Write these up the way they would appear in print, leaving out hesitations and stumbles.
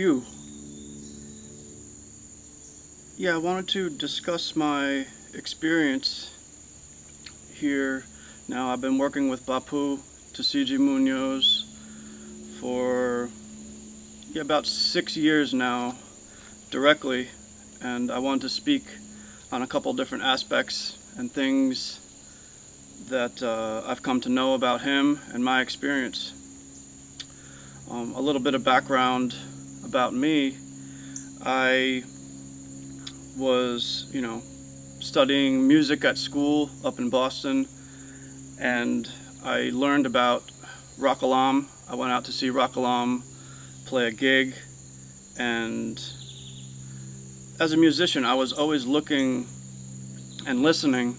Hugh. Yeah, I wanted to discuss my experience here. Now, I've been working with Bapu Tuciji Munoz for about 6 years now, directly, and I wanted to speak on a couple different aspects and things that I've come to know about him and my experience. A little bit of background about me. I was, studying music at school up in Boston, and I learned about Rock Alarm. I went out to see Rock Alarm play a gig, and as a musician, I was always looking and listening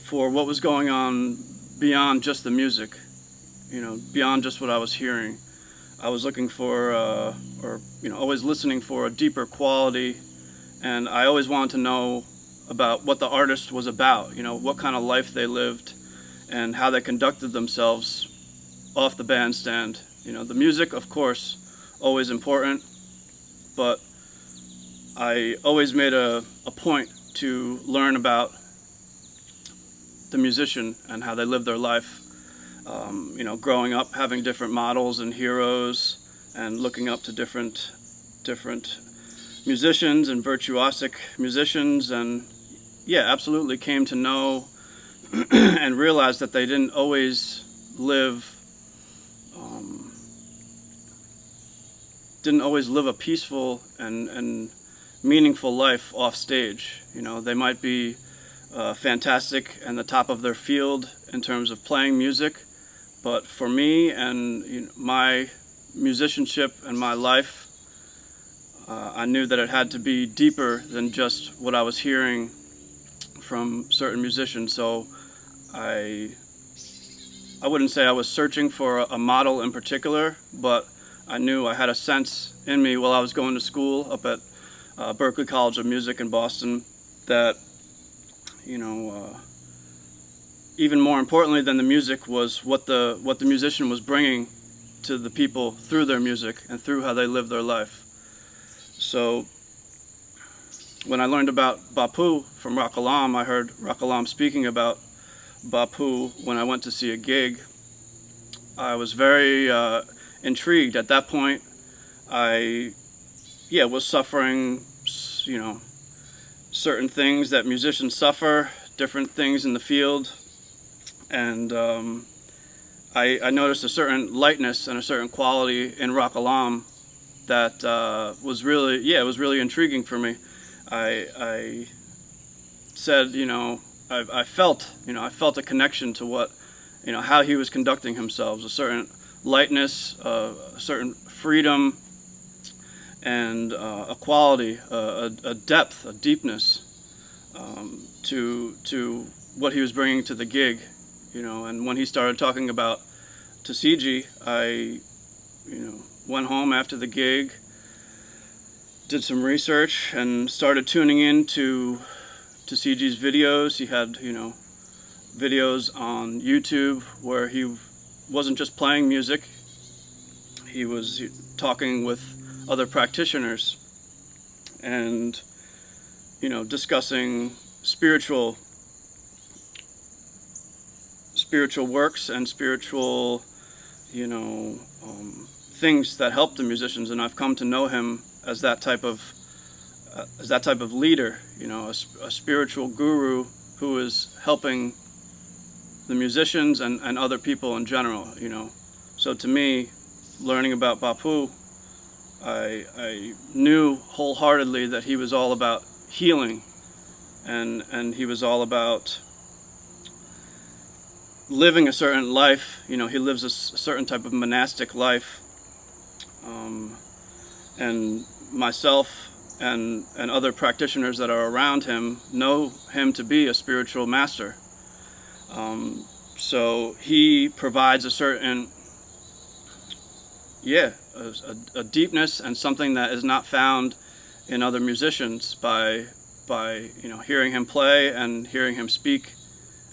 for what was going on beyond just the music, beyond just what I was hearing. I was looking for, always listening for a deeper quality, and I always wanted to know about what the artist was about, what kind of life they lived and how they conducted themselves off the bandstand. The music, of course, always important, but I always made a point to learn about the musician and how they live their life. Growing up, having different models and heroes, and looking up to different musicians and virtuosic musicians, and absolutely came to know and realized that they didn't always live a peaceful and meaningful life off stage. They might be fantastic and the top of their field in terms of playing music, but for me and my musicianship and my life, I knew that it had to be deeper than just what I was hearing from certain musicians. So I wouldn't say I was searching for a model in particular, but I knew I had a sense in me while I was going to school up at Berklee College of Music in Boston that even more importantly than the music was what the musician was bringing to the people through their music and through how they live their life. So when I learned about Bapu from Rock Alarm, I heard Rock Alarm speaking about Bapu when I went to see a gig. I was very intrigued. At that point, I was suffering, certain things that musicians suffer, different things in the field, and I noticed a certain lightness and a certain quality in Rock Alarm that was really intriguing for me. I said, I felt a connection to what, how he was conducting himself, a certain lightness, a certain freedom, and a quality, a depth, a deepness to what he was bringing to the gig, And when he started talking about Tuciji, I, went home after the gig, did some research, and started tuning in to Tuciji's videos. He had, videos on YouTube where he wasn't just playing music, he was talking with other practitioners and, discussing spiritual works and spiritual, things that help the musicians. And I've come to know him as that type of leader, a spiritual guru who is helping the musicians and other people in general, So to me, learning about Bapu, I knew wholeheartedly that he was all about healing, and he was all about living a certain life. He lives a certain type of monastic life, and myself and other practitioners that are around him know him to be a spiritual master. So he provides a certain a deepness and something that is not found in other musicians by hearing him play and hearing him speak.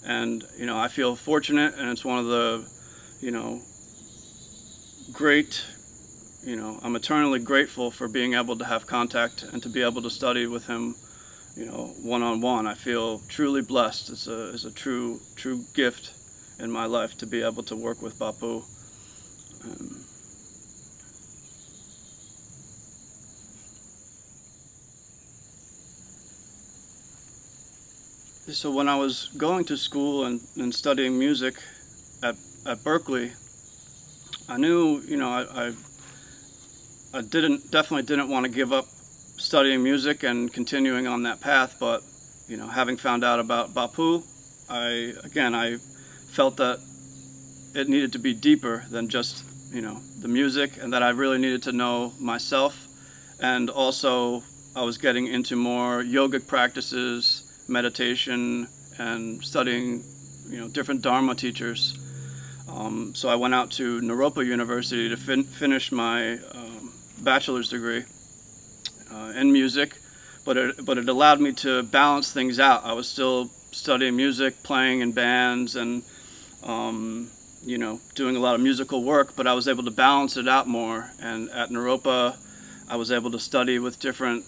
And I feel fortunate, and it's one of the great I'm eternally grateful for being able to have contact and to be able to study with him, one-on-one. I feel truly blessed. It's a true gift in my life to be able to work with Bapu. Um, so when I was going to school and studying music at Berkeley, I knew, I definitely didn't want to give up studying music and continuing on that path, but having found out about Bapu, I felt that it needed to be deeper than just the music, and that I really needed to know myself. And also I was getting into more yogic practices, meditation, and studying different Dharma teachers. So I went out to Naropa University to finish my bachelor's degree in music, but it allowed me to balance things out. I was still studying music, playing in bands, and doing a lot of musical work, but I was able to balance it out more. And at Naropa, I was able to study with different,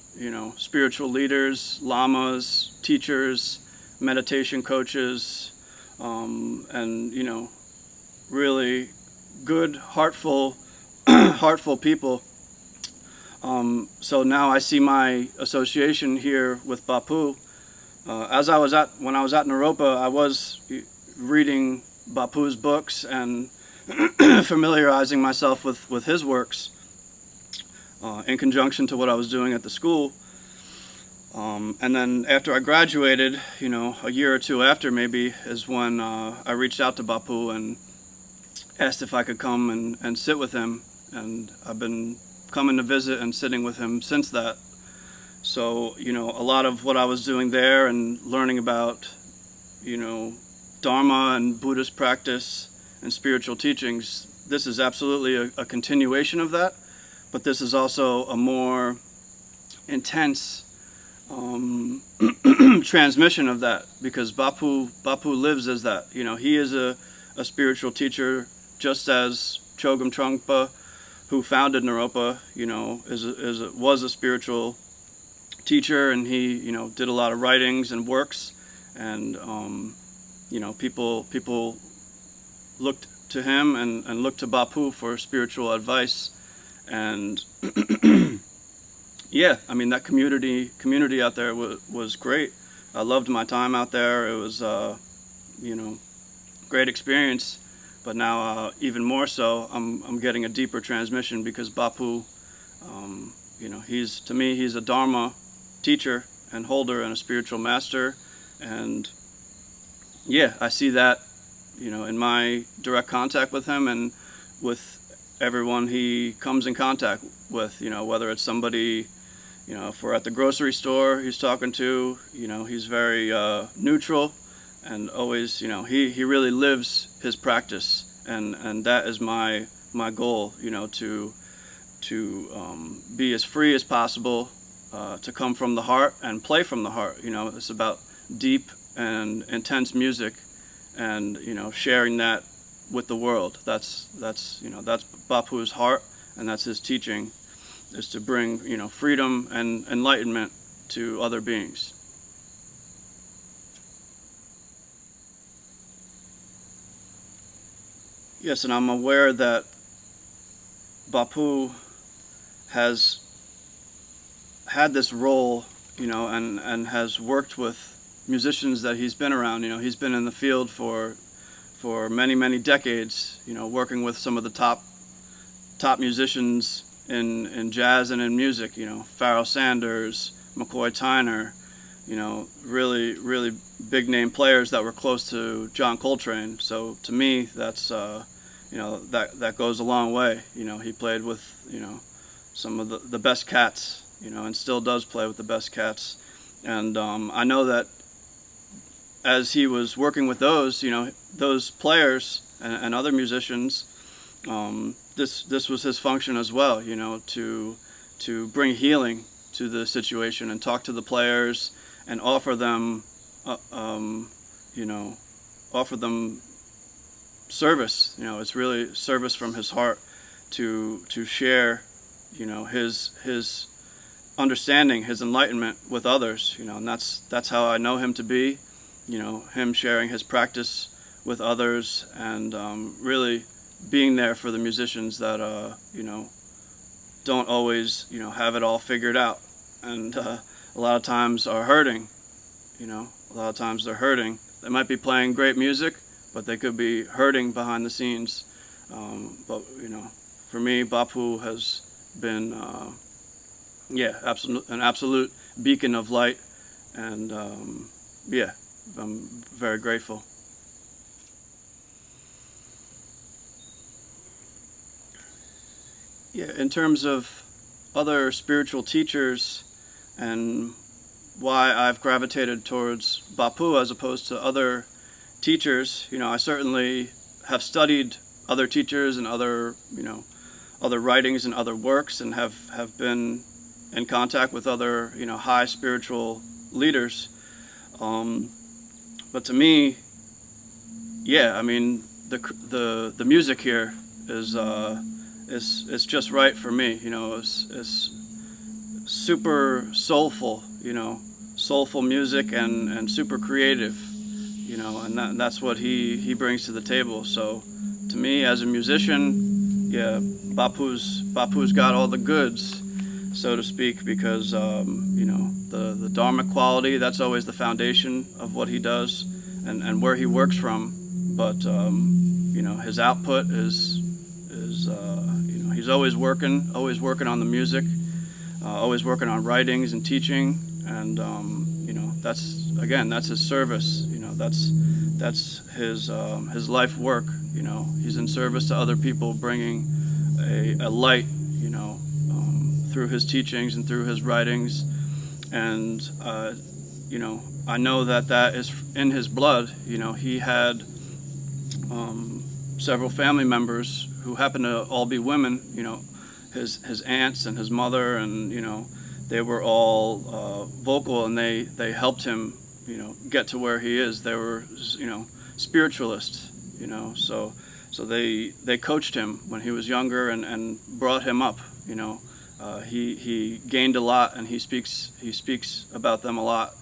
spiritual leaders, lamas, teachers, meditation coaches, and really good, heartful, heartful people. So now I see my association here with Bapu. When I was at Naropa, I was reading Bapu's books and familiarizing myself with his works in conjunction to what I was doing at the school. And then after I graduated, a year or two after maybe, is when I reached out to Bapu and asked if I could come and sit with him. And I've been coming to visit and sitting with him since that. So, a lot of what I was doing there and learning about, Dharma and Buddhist practice and spiritual teachings, this is absolutely a continuation of that, but this is also a more intense transmission of that, because Bapu lives as that. He is a spiritual teacher, just as Chogyam Trungpa, who founded Naropa, was a spiritual teacher, and he did a lot of writings and works, and people looked to him and looked to Bapu for spiritual advice. And yeah, I mean, that community out there was great. I loved my time out there. It was great experience. But now even more so, I'm getting a deeper transmission, because Bapu, to me he's a Dharma teacher and holder and a spiritual master. And yeah, I see that in my direct contact with him and with everyone he comes in contact with, whether it's somebody, if we're at the grocery store he's talking to, he's very neutral, and always, he really lives his practice, and that is my goal, to be as free as possible, to come from the heart and play from the heart. It's about deep and intense music, and sharing that with the world. That's Bapu's heart, and that's his teaching, is to bring freedom and enlightenment to other beings. Yes, and I'm aware that Bapu has had this role, and has worked with musicians that he's been around. He's been in the field for many decades, working with some of the top musicians in jazz and in music, Pharoah Sanders, McCoy Tyner, really big name players that were close to John Coltrane. So to me, that's that goes a long way. He played with some of the best cats, and still does play with the best cats. And I know that as he was working with those players and other musicians, this was his function as well, to bring healing to the situation and talk to the players and offer them service. It's really service from his heart, to share, his understanding, his enlightenment with others, and that's how I know him to be, him sharing his practice with others, and really being there for the musicians that don't always have it all figured out, and a lot of times are hurting. A lot of times they're hurting. They might be playing great music, but they could be hurting behind the scenes. But for me, Bapu has been an absolute beacon of light, and I'm very grateful. Yeah, in terms of other spiritual teachers and why I've gravitated towards Bapu as opposed to other teachers, I certainly have studied other teachers and other writings and other works, and have been in contact with other, high spiritual leaders. But to me, the music here is just right for me. It's super soulful, soulful music, and super creative, and that's what he brings to the table. So to me, as a musician, Bapu's got all the goods, so to speak, because the Dharma quality, that's always the foundation of what he does and where he works from. But his output is he's always working on the music, always working on writings and teaching, and that's his service. That's his life work. He's in service to other people, bringing a light, through his teachings and through his writings, and I know that is in his blood. He had several family members who happened to all be women. His aunts and his mother, and they were all vocal, and they helped him get to where he is. They were spiritualists, so they coached him when he was younger and brought him up. He gained a lot, and he speaks about them a lot.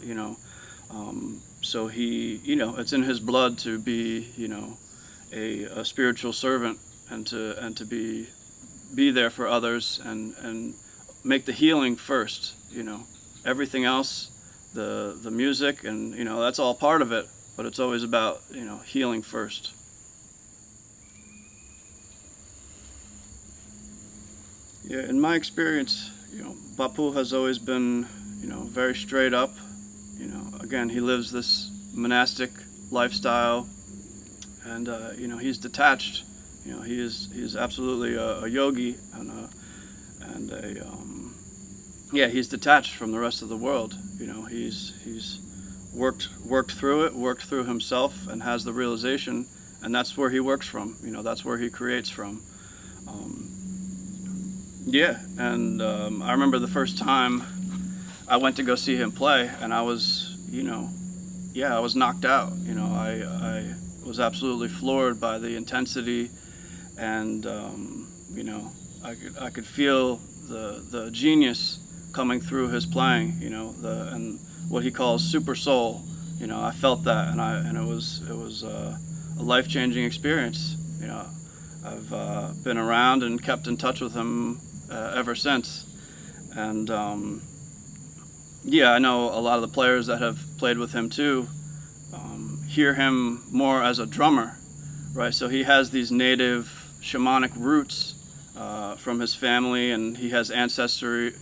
So it's in his blood to be a spiritual servant, and to be there for others, and make the healing first. Everything else, the music, and that's all part of it, but it's always about healing first. Yeah, in my experience, Bapu has always been very straight up. Again, he lives this monastic lifestyle, and he's detached. He's absolutely a yogi, and he's detached from the rest of the world. He's worked through it, worked through himself, and has the realization, and that's where he works from. That's where he creates from. I remember the first time I went to go see him play, and I was, I was knocked out. I was absolutely floored by the intensity, and I could feel the genius coming through his playing. And what he calls super soul. I felt that, and it was a life-changing experience. I've been around and kept in touch with him ever since, and I know a lot of the players that have played with him too hear him more as a drummer, right? So he has these native shamanic roots from his family, and he has ancestry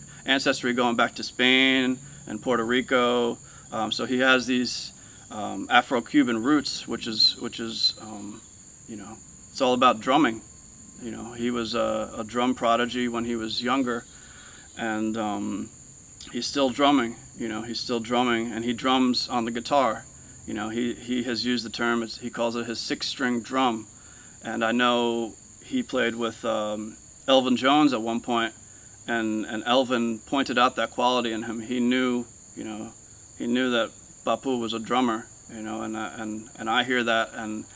going back to Spain and Puerto Rico. So he has these Afro-Cuban roots, which is it's all about drumming. He was a drum prodigy when he was younger, and he's still drumming. He's still drumming, and he drums on the guitar. He has used the term, he calls it his 6-string drum, and I know he played with Elvin Jones at one point, and Elvin pointed out that quality in him. He knew that Bapu was a drummer, and I hear that, and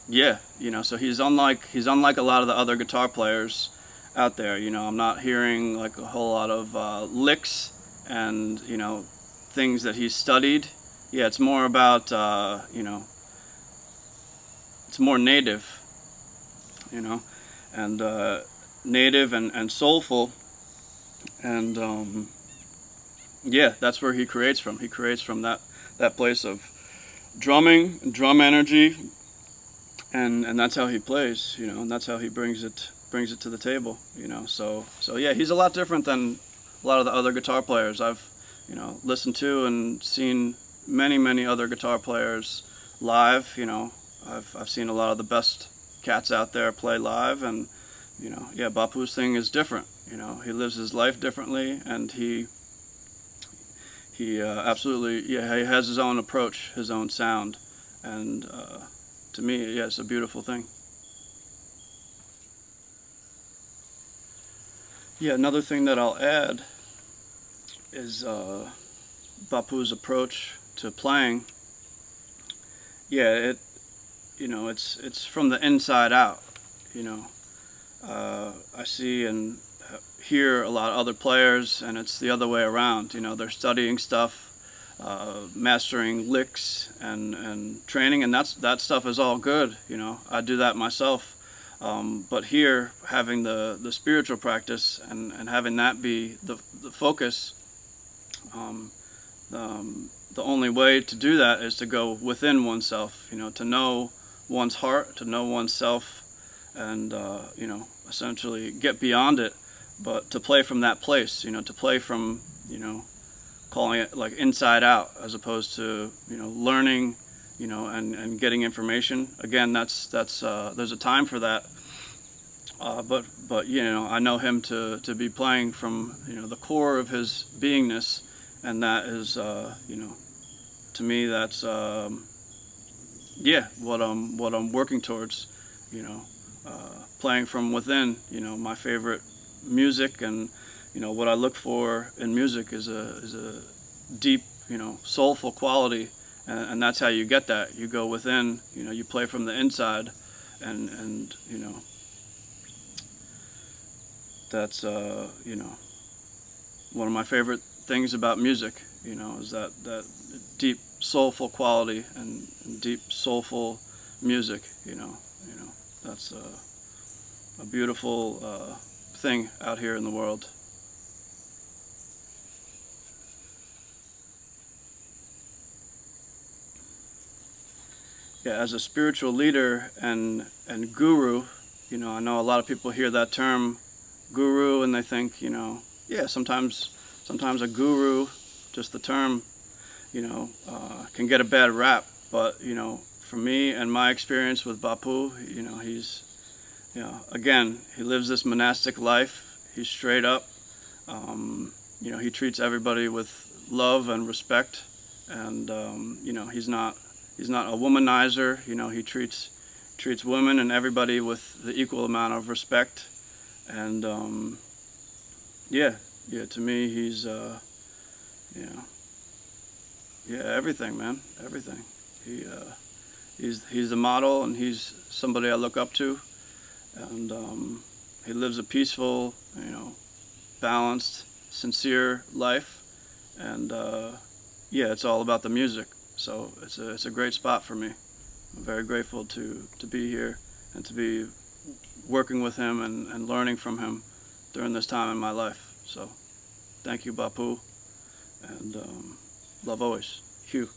yeah, so he's unlike a lot of the other guitar players out there. I'm not hearing like a whole lot of licks and things that he's studied. Yeah, it's more about it's more native, you know, and native and soulful, and yeah, that's where he creates from. He creates from that place of drumming, drum energy, and that's how he plays, and that's how he brings it to the table, So yeah, he's a lot different than a lot of the other guitar players I've listened to and seen many other guitar players live. I've seen a lot of the best cats out there play live, and yeah, Bapu's thing is different. He lives his life differently, and he absolutely, yeah, he has his own approach, his own sound, and to me, yeah, it's a beautiful thing. Yeah, another thing that I'll add is Bapu's approach to playing. Yeah, it's from the inside out. You know, I see and hear a lot of other players, and it's the other way around. They're studying stuff, mastering licks and training, and that stuff is all good. I do that myself. But here, having the spiritual practice and having that be the focus, um, the only way to do that is to go within oneself, to know one's heart, to know oneself, and essentially get beyond it, but to play from that place, to play from, calling it like inside out, as opposed to, learning, and getting information. Again, that's there's a time for that. But I know him to be playing from the core of his beingness, and that is to me that's yeah, what I'm working towards. Playing from within. My favorite music, and what I look for in music is a deep, soulful quality, and that's how you get that. You go within. You play from the inside, and that's one of my favorite things about music, is that deep soulful quality and deep soulful music. That's a beautiful thing out here in the world. Yeah, as a spiritual leader and guru, I know a lot of people hear that term guru and they think, yeah, sometimes a guru, just the term, can get a bad rap. But for me and my experience with Bapu, he's, again, he lives this monastic life. He's straight up. He treats everybody with love and respect, and he's not a womanizer. He treats women and everybody with the equal amount of respect. And yeah, to me, he's yeah, everything, man, everything. He's the model, and he's somebody I look up to, and he lives a peaceful, balanced, sincere life, and yeah, it's all about the music. So it's a great spot for me. I'm very grateful to be here and to be working with him and learning from him during this time in my life. So thank you, Bapu, and love always. Hugh.